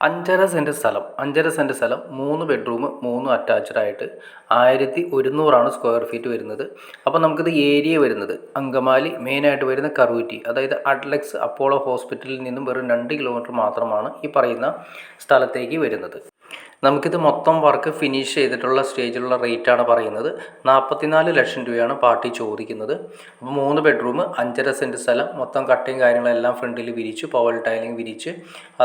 5.5 cent സ്ഥലം 3 bedroom 3 attached ആയിട്ട് 1100 square feet വരുന്നത്. അപ്പോൾ നമുക്കിത് ഏരിയ വരുന്നത് അങ്കമാലി മെയിനായിട്ട് വരുന്ന കറൂറ്റി, അതായത് അഡ്ലക്സ് അപ്പോളോ ഹോസ്പിറ്റലിൽ നിന്നും വെറും 2 കിലോമീറ്റർ മാത്രമാണ് ഈ പറയുന്ന സ്ഥലത്തേക്ക് വരുന്നത്. നമുക്കിത് മൊത്തം വർക്ക് ഫിനിഷ് ചെയ്തിട്ടുള്ള സ്റ്റേജിലുള്ള റേറ്റാണ് പറയുന്നത്. 44 ലക്ഷം രൂപയാണ് പാർട്ടി ചോദിക്കുന്നത്. അപ്പോൾ 3 ബെഡ്റൂം 5.5 സെൻറ്റ് സ്ഥലം, മൊത്തം കട്ടയും കാര്യങ്ങളെല്ലാം ഫ്രണ്ടിൽ വിരിച്ച് പവൽ ടൈലിംഗ് വിരിച്ച്,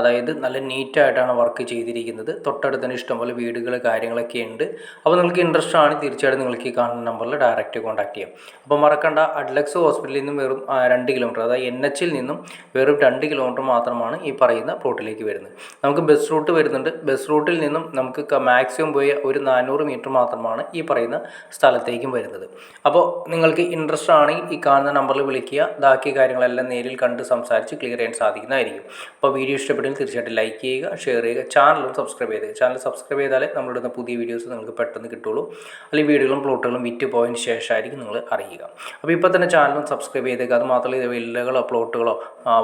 അതായത് നല്ല നീറ്റായിട്ടാണ് വർക്ക് ചെയ്തിരിക്കുന്നത്. തൊട്ടടുത്ത് തന്നെ ഇഷ്ടംപോലെ വീടുകൾ കാര്യങ്ങളൊക്കെ ഉണ്ട്. അപ്പോൾ നിങ്ങൾക്ക് ഇൻട്രസ്റ്റ് ആണ് തീർച്ചയായിട്ടും നിങ്ങൾക്ക് ഈ കാണുന്ന നമ്പറിൽ ഡയറക്റ്റ് കോൺടാക്ട് ചെയ്യാം. അപ്പോൾ മറക്കണ്ട, അഡ്ലക്സ് ഹോസ്പിറ്റലിൽ നിന്നും വെറും 2 കിലോമീറ്റർ, അതായത് NH-ൽ നിന്നും വെറും 2 കിലോമീറ്റർ മാത്രമാണ് ഈ പറയുന്ന പ്ലോട്ടിലേക്ക് വരുന്നത്. നമുക്ക് ബസ് റൂട്ട് വരുന്നുണ്ട്. ബസ് റൂട്ടിൽ നിന്നും നമുക്ക് മാക്സിമം പോയി ഒരു 400 മീറ്റർ മാത്രമാണ് ഈ പറയുന്ന സ്ഥലത്തേക്കും വരുന്നത്. അപ്പോൾ നിങ്ങൾക്ക് ഇൻട്രസ്റ്റ് ആണെങ്കിൽ ഈ കാണുന്ന നമ്പറിൽ വിളിക്കുക. ബാക്കി കാര്യങ്ങളെല്ലാം നേരിൽ കണ്ട് സംസാരിച്ച് ക്ലിയർ ചെയ്യാൻ സാധിക്കുന്നതായിരിക്കും. അപ്പോൾ വീഡിയോ ഇഷ്ടപ്പെട്ടെങ്കിൽ തീർച്ചയായിട്ടും ലൈക്ക് ചെയ്യുക, ഷെയർ ചെയ്യുക, ചാനലും സബ്സ്ക്രൈബ് ചെയ്യുക. ചാനൽ സബ്സ്ക്രൈബ് ചെയ്താലേ നമ്മളിടുന്ന പുതിയ വീഡിയോസ് നിങ്ങൾക്ക് പെട്ടെന്ന് കിട്ടുള്ളൂ. അല്ലെങ്കിൽ വീഡിയോകളും പ്ലോട്ടുകളും വിറ്റ് പോയതിന് ശേഷമായിരിക്കും നിങ്ങൾ അറിയുക. അപ്പോൾ ഇപ്പോൾ തന്നെ ചാനലും സബ്സ്ക്രൈബ് ചെയ്തേക്കുക. അത് മാത്രമല്ല, വില്ലകളോ പ്ലോട്ടുകളോ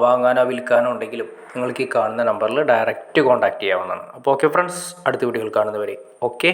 വാങ്ങാനോ വിൽക്കാനോ ഉണ്ടെങ്കിലും നിങ്ങൾക്ക് ഈ കാണുന്ന നമ്പറിൽ ഡയറക്റ്റ് കോൺടാക്ട് ചെയ്യാവുന്നതാണ്. അപ്പോൾ ഓക്കെ ഫ്രണ്ട്സ്, അടുത്ത വീഡിയോകൾ കാണുന്നവരെ ഓക്കെ.